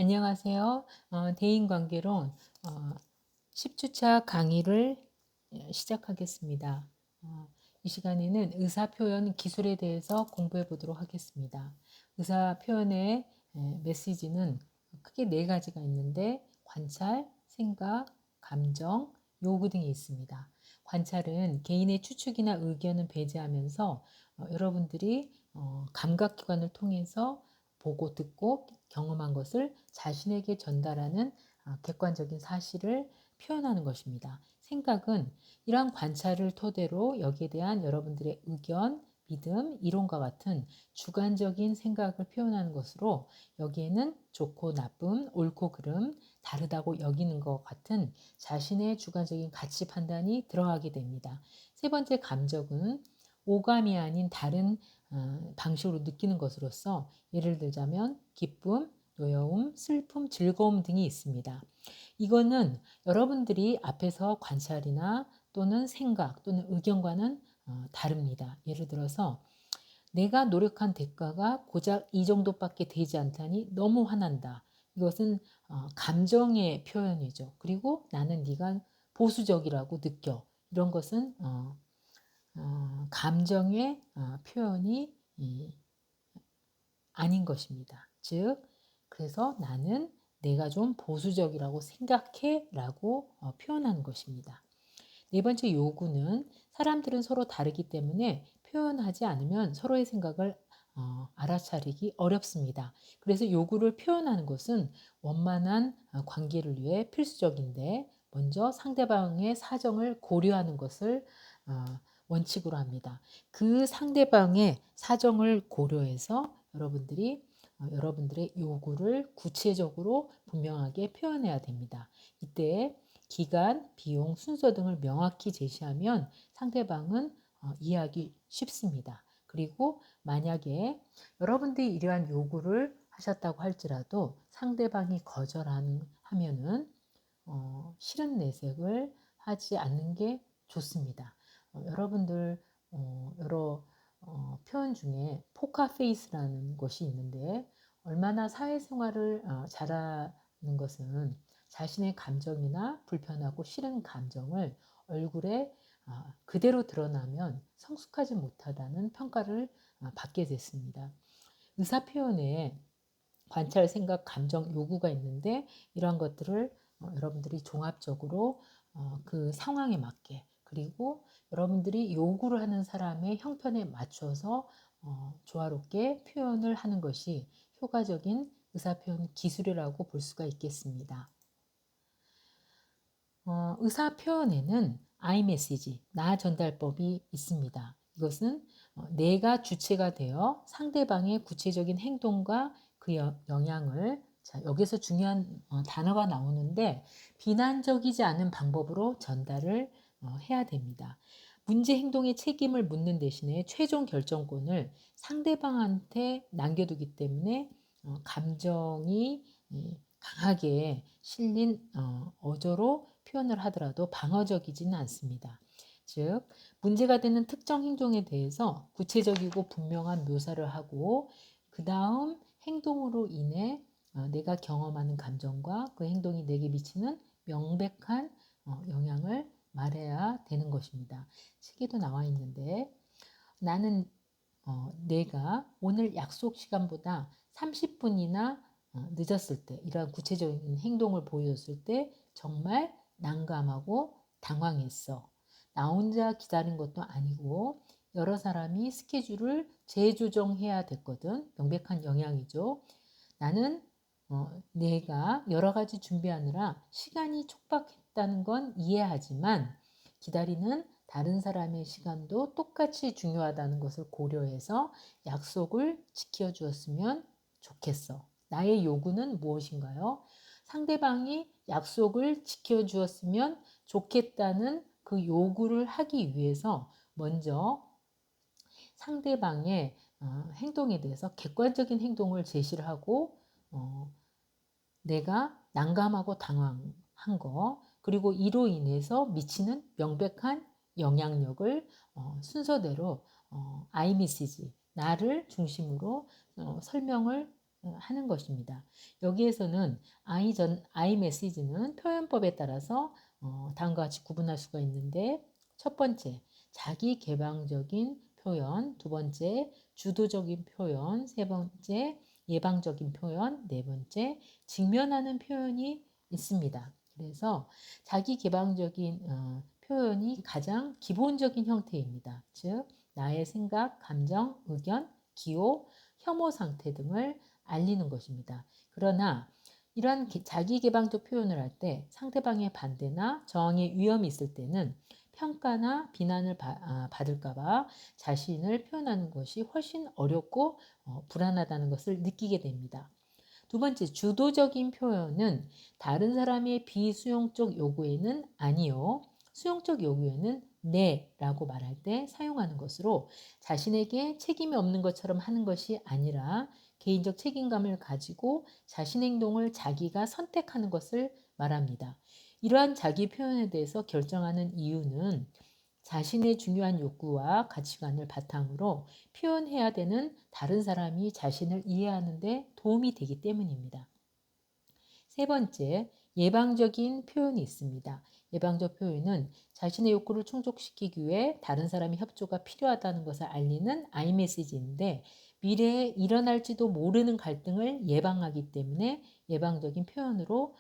안녕하세요. 대인관계론 10주차 강의를 시작하겠습니다. 어, 이 시간에는 의사표현 기술에 대해서 공부해 보도록 하겠습니다. 의사표현의 메시지는 크게 네 가지가 있는데 관찰, 생각, 감정, 요구 등이 있습니다. 관찰은 개인의 추측이나 의견을 배제하면서 여러분들이 감각기관을 통해서 보고 듣고 경험한 것을 자신에게 전달하는 객관적인 사실을 표현하는 것입니다. 생각은 이러한 관찰을 토대로 여기에 대한 여러분들의 의견, 믿음, 이론과 같은 주관적인 생각을 표현하는 것으로 여기에는 좋고 나쁨, 옳고 그름, 다르다고 여기는 것 같은 자신의 주관적인 가치 판단이 들어가게 됩니다. 세 번째 감정은 오감이 아닌 다른 방식으로 느끼는 것으로서 예를 들자면 기쁨, 노여움, 슬픔, 즐거움 등이 있습니다. 이거는 여러분들이 앞에서 관찰이나 또는 생각 또는 의견과는 다릅니다. 예를 들어서 내가 노력한 대가가 고작 이 정도밖에 되지 않다니 너무 화난다. 이것은 감정의 표현이죠. 그리고 나는 네가 보수적이라고 느껴. 이런 것은 감정의 표현이 아닌 것입니다. 즉, 그래서 나는 내가 좀 보수적이라고 생각해 라고 표현하는 것입니다. 네 번째 요구는 사람들은 서로 다르기 때문에 표현하지 않으면 서로의 생각을 알아차리기 어렵습니다. 그래서 요구를 표현하는 것은 원만한 관계를 위해 필수적인데 먼저 상대방의 사정을 고려하는 것을 원칙으로 합니다. 그 상대방의 사정을 고려해서 여러분들이 여러분들의 요구를 구체적으로 분명하게 표현해야 됩니다. 이때 기간, 비용, 순서 등을 명확히 제시하면 상대방은 이해하기 쉽습니다. 그리고 만약에 여러분들이 이러한 요구를 하셨다고 할지라도 상대방이 거절하면은 싫은 내색을 하지 않는 게 좋습니다. 여러분들 여러 표현 중에 포카페이스라는 것이 있는데 얼마나 사회생활을 잘하는 것은 자신의 감정이나 불편하고 싫은 감정을 얼굴에 그대로 드러나면 성숙하지 못하다는 평가를 받게 됐습니다. 의사표현에 관찰, 생각, 감정, 요구가 있는데 이러한 것들을 여러분들이 종합적으로 그 상황에 맞게 그리고 여러분들이 요구를 하는 사람의 형편에 맞춰서 조화롭게 표현을 하는 것이 효과적인 의사표현 기술이라고 볼 수가 있겠습니다. 의사표현에는 아이메시지, 나 전달법이 있습니다. 이것은 내가 주체가 되어 상대방의 구체적인 행동과 그 영향을 여기서 중요한 단어가 나오는데 비난적이지 않은 방법으로 전달을 해야 됩니다. 문제 행동의 책임을 묻는 대신에 최종 결정권을 상대방한테 남겨두기 때문에 감정이 강하게 실린 어조로 표현을 하더라도 방어적이지는 않습니다. 즉, 문제가 되는 특정 행동에 대해서 구체적이고 분명한 묘사를 하고 그 다음 행동으로 인해 내가 경험하는 감정과 그 행동이 내게 미치는 명백한 영향을 말해야 되는 것입니다. 책에도 나와 있는데 나는 내가 오늘 약속 시간보다 30분이나 늦었을 때 이러한 구체적인 행동을 보여줬을 때 정말 난감하고 당황했어. 나 혼자 기다린 것도 아니고 여러 사람이 스케줄을 재조정해야 됐거든. 명백한 영향이죠. 나는 내가 여러 가지 준비하느라 시간이 촉박했다는 건 이해하지만 기다리는 다른 사람의 시간도 똑같이 중요하다는 것을 고려해서 약속을 지켜주었으면 좋겠어. 나의 요구는 무엇인가요? 상대방이 약속을 지켜주었으면 좋겠다는 그 요구를 하기 위해서 먼저 상대방의 행동에 대해서 객관적인 행동을 제시를 하고 내가 난감하고 당황한 거 그리고 이로 인해서 미치는 명백한 영향력을 순서대로 아이미시지 나를 중심으로 설명을 하는 것입니다. 여기에서는 I 메시지는 표현법에 따라서 다음과 같이 구분할 수가 있는데, 첫 번째, 자기 개방적인 표현, 두 번째, 주도적인 표현, 세 번째, 예방적인 표현, 네 번째, 직면하는 표현이 있습니다. 그래서 자기 개방적인 표현이 가장 기본적인 형태입니다. 즉, 나의 생각, 감정, 의견, 기호, 혐오 상태 등을 알리는 것입니다. 그러나 이러한 자기 개방적 표현을 할 때 상대방의 반대나 저항의 위험이 있을 때는 평가나 비난을 받을까 봐 자신을 표현하는 것이 훨씬 어렵고 불안하다는 것을 느끼게 됩니다. 두 번째, 주도적인 표현은 다른 사람의 비수용적 요구에는 아니요, 수용적 요구에는 네 라고 말할 때 사용하는 것으로 자신에게 책임이 없는 것처럼 하는 것이 아니라 개인적 책임감을 가지고 자신의 행동을 자기가 선택하는 것을 말합니다. 이러한 자기 표현에 대해서 결정하는 이유는 자신의 중요한 욕구와 가치관을 바탕으로 표현해야 되는 다른 사람이 자신을 이해하는 데 도움이 되기 때문입니다. 세 번째, 예방적인 표현이 있습니다. 예방적 표현은 자신의 욕구를 충족시키기 위해 다른 사람의 협조가 필요하다는 것을 알리는 아이메시지인데, 미래에 일어날지도 모르는 갈등을 예방하기 때문에 예방적인 표현으로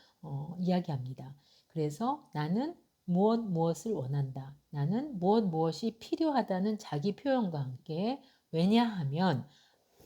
이야기합니다. 그래서 나는 무엇을 원한다. 나는 무엇이 필요하다는 자기 표현과 함께, 왜냐하면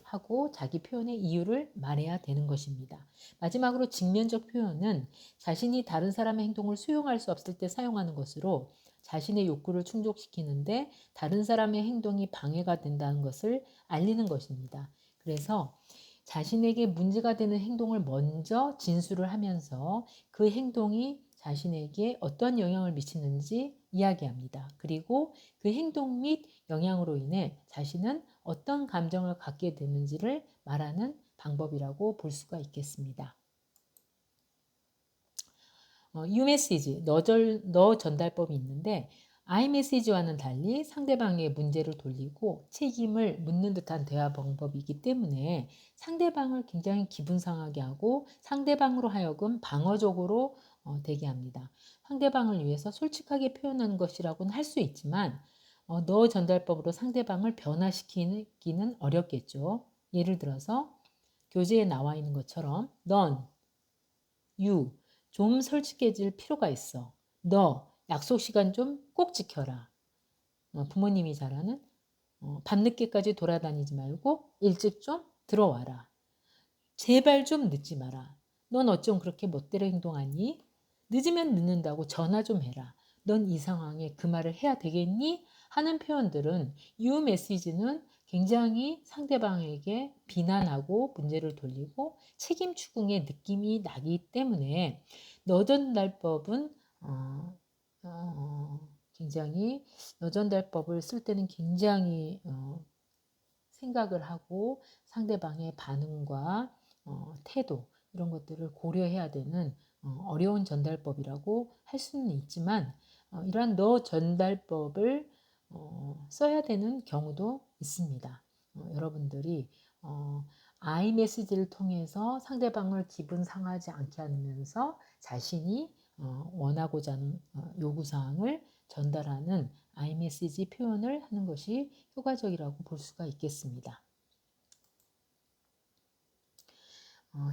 하고 자기 표현의 이유를 말해야 되는 것입니다. 마지막으로 직면적 표현은 자신이 다른 사람의 행동을 수용할 수 없을 때 사용하는 것으로 자신의 욕구를 충족시키는데 다른 사람의 행동이 방해가 된다는 것을 알리는 것입니다. 그래서 자신에게 문제가 되는 행동을 먼저 진술을 하면서 그 행동이 자신에게 어떤 영향을 미치는지 이야기합니다. 그리고 그 행동 및 영향으로 인해 자신은 어떤 감정을 갖게 되는지를 말하는 방법이라고 볼 수가 있겠습니다. 유메시지, 너 전달법이 있는데, 아이메시지와는 달리 상대방의 문제를 돌리고 책임을 묻는 듯한 대화 방법이기 때문에 상대방을 굉장히 기분 상하게 하고 상대방으로 하여금 방어적으로 되게 합니다. 상대방을 위해서 솔직하게 표현하는 것이라고는 할 수 있지만 너 전달법으로 상대방을 변화시키기는 어렵겠죠. 예를 들어서 교재에 나와 있는 것처럼 넌, you, 좀 솔직해질 필요가 있어. 너 약속 시간 좀 꼭 지켜라. 부모님이 잘하는 밤늦게까지 돌아다니지 말고 일찍 좀 들어와라. 제발 좀 늦지 마라. 넌 어쩜 그렇게 멋대로 행동하니? 늦으면 늦는다고 전화 좀 해라. 넌 이 상황에 그 말을 해야 되겠니? 하는 표현들은 유 메시지는 굉장히 상대방에게 비난하고 문제를 돌리고 책임 추궁의 느낌이 나기 때문에 너전달법은 굉장히 너전달법을 쓸 때는 굉장히 생각을 하고 상대방의 반응과 태도 이런 것들을 고려해야 되는 어려운 전달법이라고 할 수는 있지만 이러한 너 전달법을 써야 되는 경우도 있습니다. 여러분들이 아이 메시지를 통해서 상대방을 기분 상하지 않게 하면서 자신이 원하고자 하는 요구사항을 전달하는 아이 메시지 표현을 하는 것이 효과적이라고 볼 수가 있겠습니다.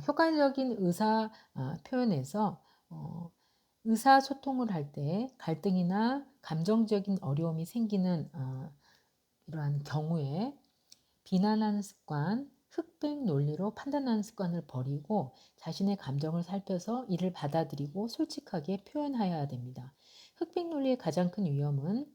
효과적인 의사 표현에서 의사소통을 할 때 갈등이나 감정적인 어려움이 생기는 이러한 경우에 비난하는 습관, 흑백 논리로 판단하는 습관을 버리고 자신의 감정을 살펴서 이를 받아들이고 솔직하게 표현하여야 됩니다. 흑백 논리의 가장 큰 위험은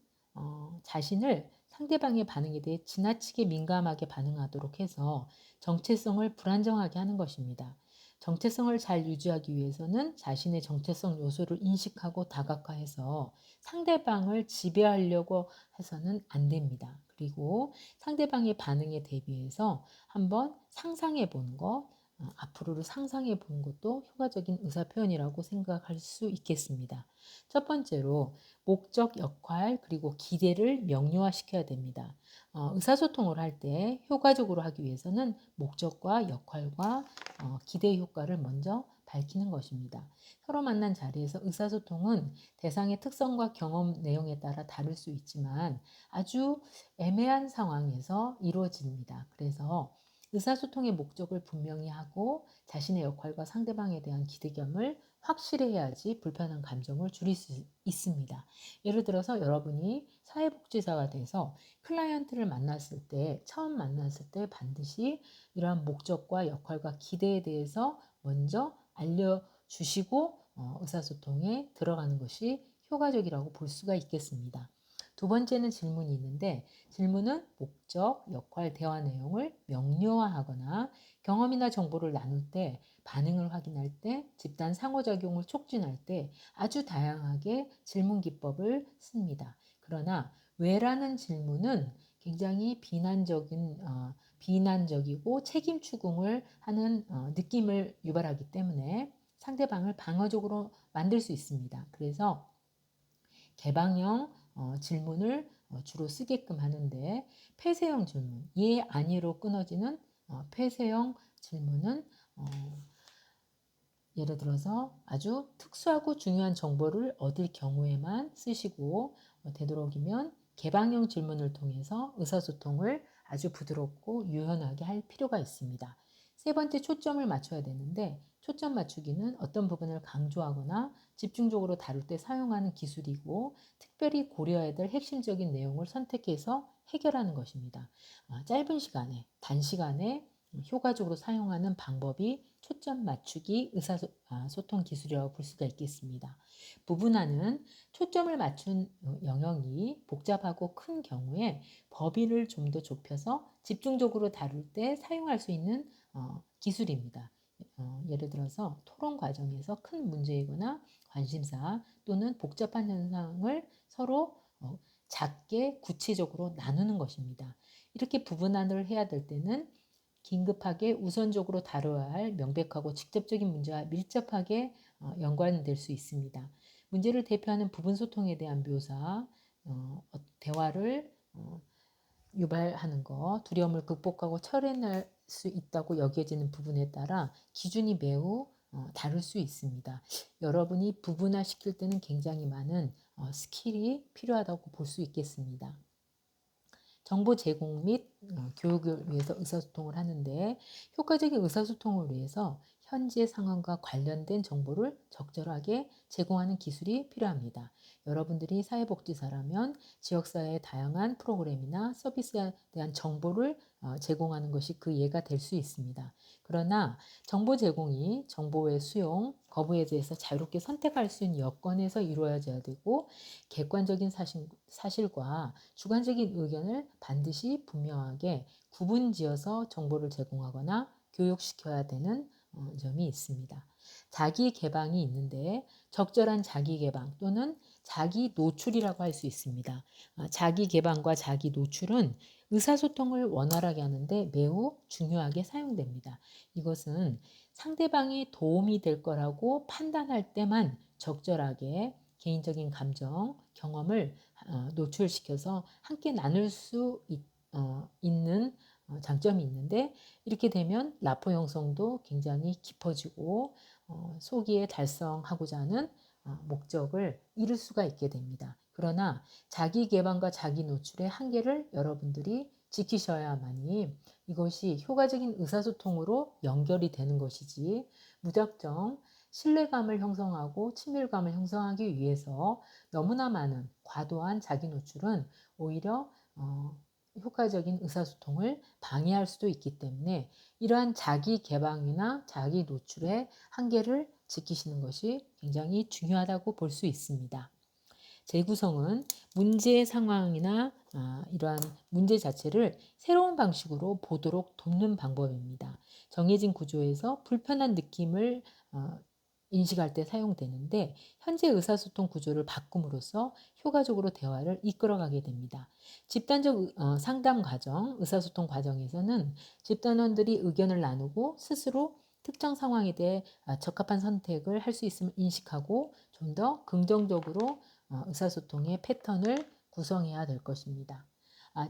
자신을 상대방의 반응에 대해 지나치게 민감하게 반응하도록 해서 정체성을 불안정하게 하는 것입니다. 정체성을 잘 유지하기 위해서는 자신의 정체성 요소를 인식하고 다각화해서 상대방을 지배하려고 해서는 안 됩니다. 그리고 상대방의 반응에 대비해서 한번 상상해 보는 것, 앞으로를 상상해 보는 것도 효과적인 의사 표현이라고 생각할 수 있겠습니다. 첫 번째로 목적, 역할, 그리고 기대를 명료화시켜야 됩니다. 의사소통을 할 때 효과적으로 하기 위해서는 목적과 역할과 기대 효과를 먼저 밝히는 것입니다. 서로 만난 자리에서 의사소통은 대상의 특성과 경험 내용에 따라 다를 수 있지만 아주 애매한 상황에서 이루어집니다. 그래서 의사소통의 목적을 분명히 하고 자신의 역할과 상대방에 대한 기대감을 확실히 해야지 불편한 감정을 줄일 수 있습니다. 예를 들어서 여러분이 사회복지사가 돼서 클라이언트를 만났을 때, 처음 만났을 때 반드시 이러한 목적과 역할과 기대에 대해서 먼저 알려주시고 의사소통에 들어가는 것이 효과적이라고 볼 수가 있겠습니다. 두 번째는 질문이 있는데 질문은 목적, 역할, 대화 내용을 명료화하거나 경험이나 정보를 나눌 때 반응을 확인할 때 집단 상호작용을 촉진할 때 아주 다양하게 질문 기법을 씁니다. 그러나 왜라는 질문은 굉장히 비난적이고 책임 추궁을 하는 느낌을 유발하기 때문에 상대방을 방어적으로 만들 수 있습니다. 그래서 개방형 질문을 주로 쓰게끔 하는데 폐쇄형 질문, 예, 아니로 끊어지는 폐쇄형 질문은 예를 들어서 아주 특수하고 중요한 정보를 얻을 경우에만 쓰시고 되도록이면 개방형 질문을 통해서 의사소통을 아주 부드럽고 유연하게 할 필요가 있습니다. 세 번째, 초점을 맞춰야 되는데 초점 맞추기는 어떤 부분을 강조하거나 집중적으로 다룰 때 사용하는 기술이고 특별히 고려해야 될 핵심적인 내용을 선택해서 해결하는 것입니다. 짧은 시간에, 단시간에 효과적으로 사용하는 방법이 초점 맞추기 의사소통 기술이라고 볼 수가 있겠습니다. 부분화는 초점을 맞춘 영역이 복잡하고 큰 경우에 범위를 좀 더 좁혀서 집중적으로 다룰 때 사용할 수 있는 기술입니다. 예를 들어서 토론 과정에서 큰 문제이거나 관심사 또는 복잡한 현상을 서로 작게 구체적으로 나누는 것입니다. 이렇게 부분화를 해야 될 때는 긴급하게 우선적으로 다뤄야 할 명백하고 직접적인 문제와 밀접하게 연관될 수 있습니다. 문제를 대표하는 부분 소통에 대한 묘사, 대화를 유발하는 것, 두려움을 극복하고 철회할 수 있다고 여겨지는 부분에 따라 기준이 매우 다를 수 있습니다. 여러분이 부분화시킬 때는 굉장히 많은 스킬이 필요하다고 볼 수 있겠습니다. 정보 제공 및 교육을 위해서 의사소통을 하는데 효과적인 의사소통을 위해서 현재 상황과 관련된 정보를 적절하게 제공하는 기술이 필요합니다. 여러분들이 사회복지사라면 지역사회의 다양한 프로그램이나 서비스에 대한 정보를 제공하는 것이 그 예가 될 수 있습니다. 그러나 정보 제공이 정보의 수용, 거부에 대해서 자유롭게 선택할 수 있는 여건에서 이루어져야 되고 객관적인 사실과 주관적인 의견을 반드시 분명하게 구분지어서 정보를 제공하거나 교육시켜야 되는 점이 있습니다. 자기 개방이 있는데 적절한 자기 개방 또는 자기 노출이라고 할 수 있습니다. 자기 개방과 자기 노출은 의사소통을 원활하게 하는데 매우 중요하게 사용됩니다. 이것은 상대방이 도움이 될 거라고 판단할 때만 적절하게 개인적인 감정, 경험을 노출시켜서 함께 나눌 수 있는 장점이 있는데 이렇게 되면 라포 형성도 굉장히 깊어지고 소기에 달성하고자 하는 목적을 이룰 수가 있게 됩니다. 그러나 자기 개방과 자기 노출의 한계를 여러분들이 지키셔야만이 이것이 효과적인 의사소통으로 연결이 되는 것이지 무작정 신뢰감을 형성하고 친밀감을 형성하기 위해서 너무나 많은 과도한 자기 노출은 오히려 효과적인 의사소통을 방해할 수도 있기 때문에 이러한 자기 개방이나 자기 노출의 한계를 지키시는 것이 굉장히 중요하다고 볼 수 있습니다. 재구성은 문제 상황이나 이러한 문제 자체를 새로운 방식으로 보도록 돕는 방법입니다. 정해진 구조에서 불편한 느낌을 인식할 때 사용되는데 현재 의사소통 구조를 바꿈으로써 효과적으로 대화를 이끌어가게 됩니다. 집단적 상담 과정, 의사소통 과정에서는 집단원들이 의견을 나누고 스스로 특정 상황에 대해 적합한 선택을 할 수 있음을 인식하고 좀 더 긍정적으로 의사소통의 패턴을 구성해야 될 것입니다.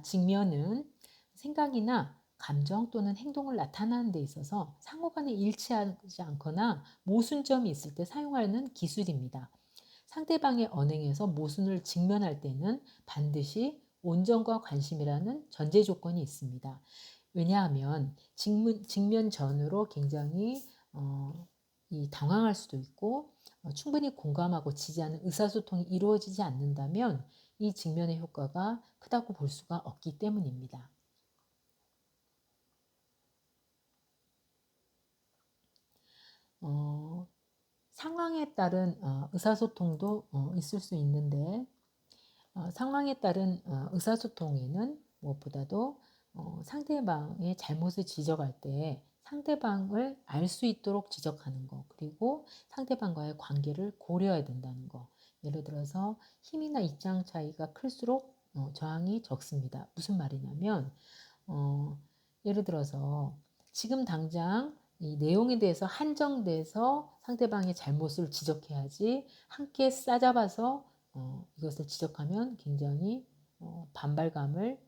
직면은 생각이나 감정 또는 행동을 나타내는 데 있어서 상호간에 일치하지 않거나 모순점이 있을 때 사용하는 기술입니다. 상대방의 언행에서 모순을 직면할 때는 반드시 온전과 관심이라는 전제 조건이 있습니다. 왜냐하면 직면 전으로 굉장히 당황할 수도 있고 충분히 공감하고 지지하는 의사소통이 이루어지지 않는다면 이 직면의 효과가 크다고 볼 수가 없기 때문입니다. 상황에 따른 의사소통도 있을 수 있는데 상황에 따른 의사소통에는 무엇보다도 상대방의 잘못을 지적할 때 상대방을 알 수 있도록 지적하는 거, 그리고 상대방과의 관계를 고려해야 된다는 거. 예를 들어서 힘이나 입장 차이가 클수록 저항이 적습니다. 무슨 말이냐면 예를 들어서 지금 당장 이 내용에 대해서 한정돼서 상대방의 잘못을 지적해야지 함께 싸잡아서 이것을 지적하면 굉장히 반발감을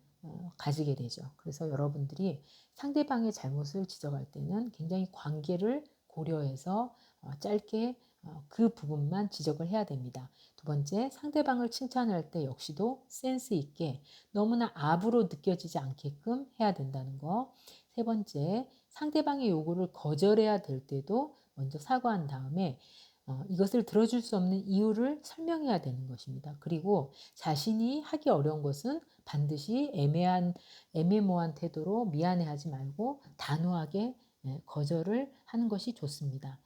가지게 되죠. 그래서 여러분들이 상대방의 잘못을 지적할 때는 굉장히 관계를 고려해서 짧게 그 부분만 지적을 해야 됩니다. 두 번째, 상대방을 칭찬할 때 역시도 센스 있게 너무나 압으로 느껴지지 않게끔 해야 된다는 거. 세 번째, 상대방의 요구를 거절해야 될 때도 먼저 사과한 다음에 이것을 들어줄 수 없는 이유를 설명해야 되는 것입니다. 그리고 자신이 하기 어려운 것은 반드시 애매모호한 태도로 미안해하지 말고 단호하게 거절을 하는 것이 좋습니다.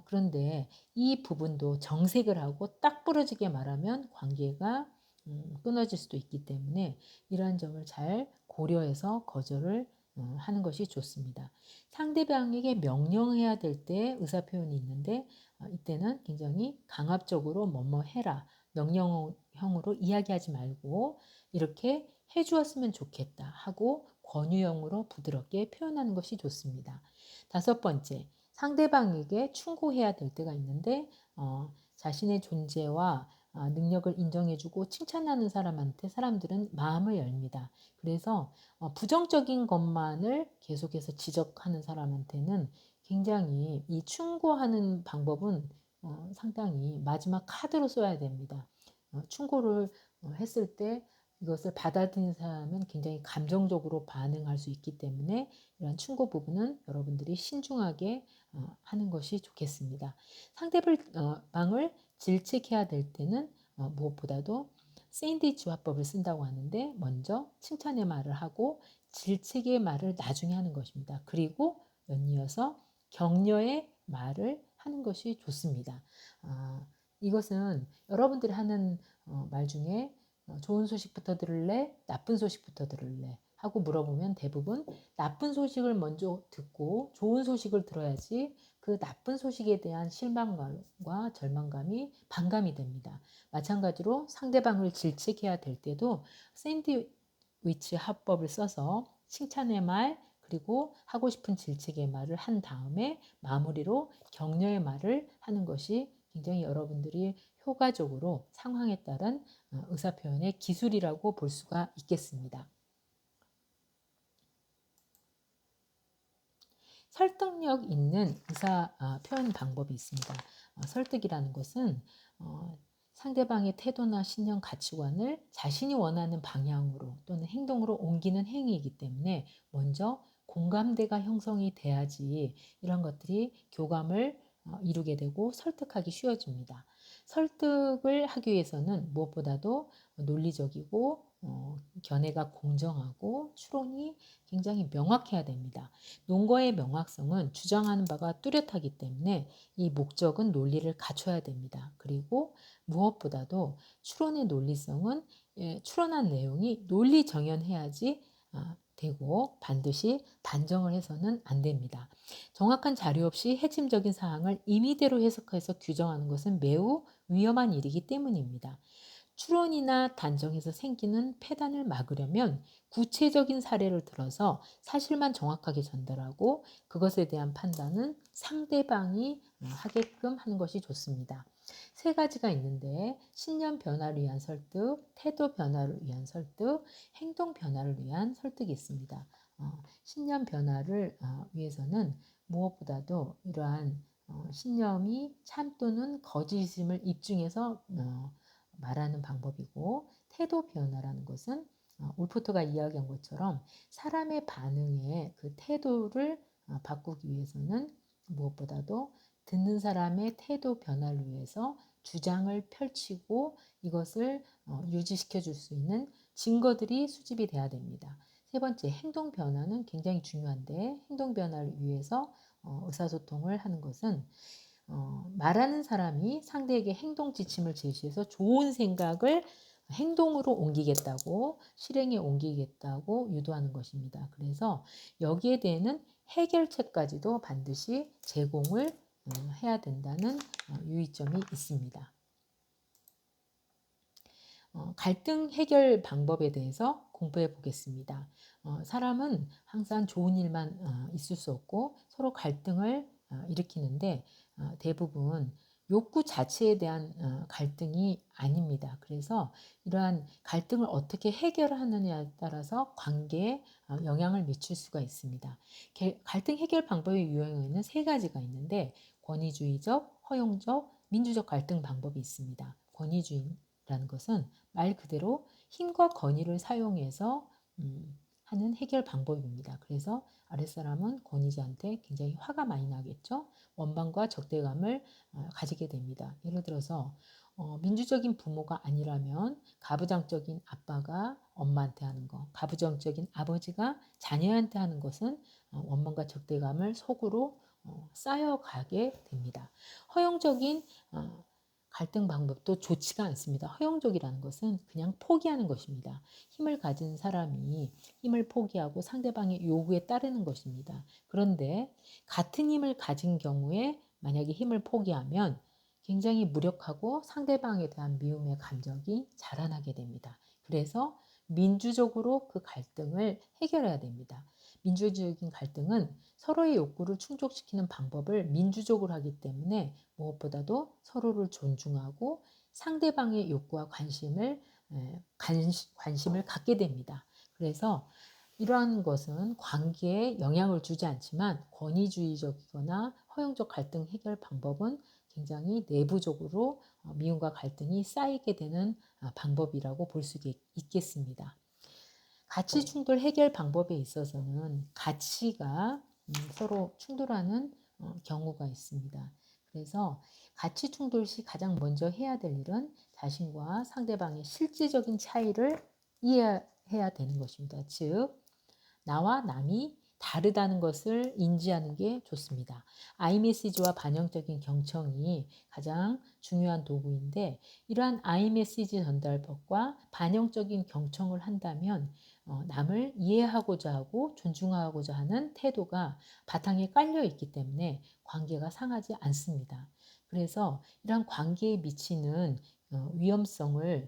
그런데 이 부분도 정색을 하고 딱 부러지게 말하면 관계가 끊어질 수도 있기 때문에 이러한 점을 잘 고려해서 거절을 하는 것이 좋습니다. 상대방에게 명령해야 될 때 의사표현이 있는데 이때는 굉장히 강압적으로 뭐뭐 해라 명령형으로 이야기하지 말고 이렇게 해주었으면 좋겠다 하고 권유형으로 부드럽게 표현하는 것이 좋습니다. 다섯 번째, 상대방에게 충고해야 될 때가 있는데 자신의 존재와 능력을 인정해주고 칭찬하는 사람한테 사람들은 마음을 열립니다. 그래서 부정적인 것만을 계속해서 지적하는 사람한테는 굉장히 이 충고하는 방법은 상당히 마지막 카드로 써야 됩니다. 충고를 했을 때 이것을 받아들이는 사람은 굉장히 감정적으로 반응할 수 있기 때문에 이런 충고 부분은 여러분들이 신중하게 하는 것이 좋겠습니다. 상대방을 질책해야 될 때는 무엇보다도 샌드위치 화법을 쓴다고 하는데 먼저 칭찬의 말을 하고 질책의 말을 나중에 하는 것입니다. 그리고 연이어서 격려의 말을 하는 것이 좋습니다. 이것은 여러분들이 하는 말 중에 좋은 소식부터 들을래? 나쁜 소식부터 들을래? 하고 물어보면 대부분 나쁜 소식을 먼저 듣고 좋은 소식을 들어야지 그 나쁜 소식에 대한 실망감과 절망감이 반감이 됩니다. 마찬가지로 상대방을 질책해야 될 때도 샌드위치 화법을 써서 칭찬의 말 그리고 하고 싶은 질책의 말을 한 다음에 마무리로 격려의 말을 하는 것이 굉장히 여러분들이 효과적으로 상황에 따른 의사표현의 기술이라고 볼 수가 있겠습니다. 설득력 있는 의사 표현 방법이 있습니다. 설득이라는 것은 상대방의 태도나 신념, 가치관을 자신이 원하는 방향으로 또는 행동으로 옮기는 행위이기 때문에 먼저 공감대가 형성이 돼야지 이런 것들이 교감을 이루게 되고 설득하기 쉬워집니다. 설득을 하기 위해서는 무엇보다도 논리적이고 견해가 공정하고 추론이 굉장히 명확해야 됩니다. 논거의 명확성은 주장하는 바가 뚜렷하기 때문에 이 목적은 논리를 갖춰야 됩니다. 그리고 무엇보다도 추론의 논리성은 추론한 내용이 논리 정연해야지 되고 반드시 단정을 해서는 안 됩니다. 정확한 자료 없이 핵심적인 사항을 임의대로 해석해서 규정하는 것은 매우 위험한 일이기 때문입니다. 추론이나 단정에서 생기는 패단을 막으려면 구체적인 사례를 들어서 사실만 정확하게 전달하고 그것에 대한 판단은 상대방이 하게끔 하는 것이 좋습니다. 세 가지가 있는데 신념 변화를 위한 설득, 태도 변화를 위한 설득, 행동 변화를 위한 설득이 있습니다. 신념 변화를 위해서는 무엇보다도 이러한 신념이 참 또는 거짓임을 입증해서 말하는 방법이고, 태도 변화라는 것은 울포트가 이야기한 것처럼 사람의 반응에 그 태도를 바꾸기 위해서는 무엇보다도 듣는 사람의 태도 변화를 위해서 주장을 펼치고 이것을 유지시켜 줄 수 있는 증거들이 수집이 돼야 됩니다. 세 번째, 행동 변화는 굉장히 중요한데, 행동 변화를 위해서 의사소통을 하는 것은 말하는 사람이 상대에게 행동 지침을 제시해서 좋은 생각을 행동으로 옮기겠다고, 실행에 옮기겠다고 유도하는 것입니다. 그래서 여기에 대해는 해결책까지도 반드시 제공을 해야 된다는 유의점이 있습니다. 갈등 해결 방법에 대해서 공부해 보겠습니다. 사람은 항상 좋은 일만 있을 수 없고 서로 갈등을 일으키는데 대부분 욕구 자체에 대한 갈등이 아닙니다. 그래서 이러한 갈등을 어떻게 해결하느냐에 따라서 관계에 영향을 미칠 수가 있습니다. 갈등 해결 방법의 유형에는 세 가지가 있는데 권위주의적, 허용적, 민주적 갈등 방법이 있습니다. 권위주의라는 것은 말 그대로 힘과 권위를 사용해서 하는 해결 방법입니다. 그래서 아랫사람은 권위자한테 굉장히 화가 많이 나겠죠. 원망과 적대감을 가지게 됩니다. 예를 들어서 민주적인 부모가 아니라면 가부장적인 아빠가 엄마한테 하는 것, 가부장적인 아버지가 자녀한테 하는 것은 원망과 적대감을 속으로 쌓여가게 됩니다. 허용적인 갈등 방법도 좋지가 않습니다. 허용적이라는 것은 그냥 포기하는 것입니다. 힘을 가진 사람이 힘을 포기하고 상대방의 요구에 따르는 것입니다. 그런데 같은 힘을 가진 경우에 만약에 힘을 포기하면 굉장히 무력하고 상대방에 대한 미움의 감정이 자라나게 됩니다. 그래서 민주적으로 그 갈등을 해결해야 됩니다. 민주적인 갈등은 서로의 욕구를 충족시키는 방법을 민주적으로 하기 때문에 무엇보다도 서로를 존중하고 상대방의 욕구와 관심을 갖게 됩니다. 그래서 이러한 것은 관계에 영향을 주지 않지만 권위주의적이거나 허용적 갈등 해결 방법은 굉장히 내부적으로 미움과 갈등이 쌓이게 되는 방법이라고 볼 수 있겠습니다. 가치 충돌 해결 방법에 있어서는 가치가 서로 충돌하는 경우가 있습니다. 그래서 가치 충돌 시 가장 먼저 해야 될 일은 자신과 상대방의 실질적인 차이를 이해해야 되는 것입니다. 즉, 나와 남이 다르다는 것을 인지하는 게 좋습니다. 아이메시지와 반영적인 경청이 가장 중요한 도구인데 이러한 아이메시지 전달법과 반영적인 경청을 한다면 남을 이해하고자 하고 존중하고자 하는 태도가 바탕에 깔려 있기 때문에 관계가 상하지 않습니다. 그래서 이러한 관계에 미치는 위험성을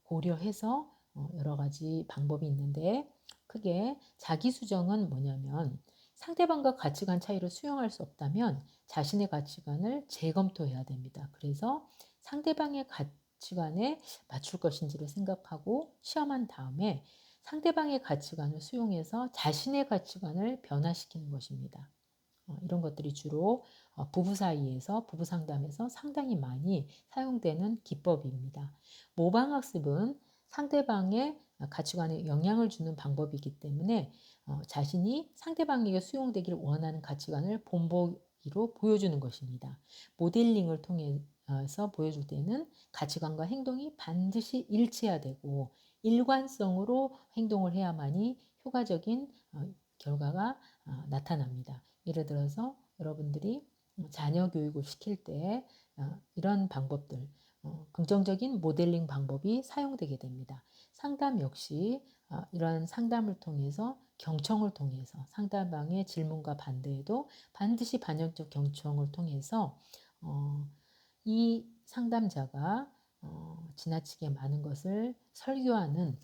고려해서 여러 가지 방법이 있는데 크게 자기수정은 뭐냐면 상대방과 가치관 차이를 수용할 수 없다면 자신의 가치관을 재검토해야 됩니다. 그래서 상대방의 가치관에 맞출 것인지를 생각하고 시험한 다음에 상대방의 가치관을 수용해서 자신의 가치관을 변화시키는 것입니다. 이런 것들이 주로 부부 사이에서 부부 상담에서 상당히 많이 사용되는 기법입니다. 모방학습은 상대방의 가치관에 영향을 주는 방법이기 때문에 자신이 상대방에게 수용되기를 원하는 가치관을 본보기로 보여주는 것입니다. 모델링을 통해서 보여줄 때는 가치관과 행동이 반드시 일치해야 되고 일관성으로 행동을 해야만이 효과적인 결과가 나타납니다. 예를 들어서 여러분들이 자녀 교육을 시킬 때 이런 방법들, 긍정적인 모델링 방법이 사용되게 됩니다. 상담 역시 이런 상담을 통해서 경청을 통해서 상대방의 질문과 반대에도 반드시 반영적 경청을 통해서 이 상담자가 지나치게 많은 것을 설교하는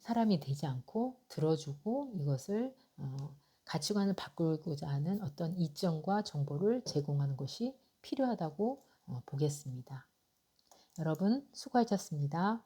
사람이 되지 않고 들어주고 이것을 가치관을 바꾸고자 하는 어떤 이점과 정보를 제공하는 것이 필요하다고 보겠습니다. 여러분 수고하셨습니다.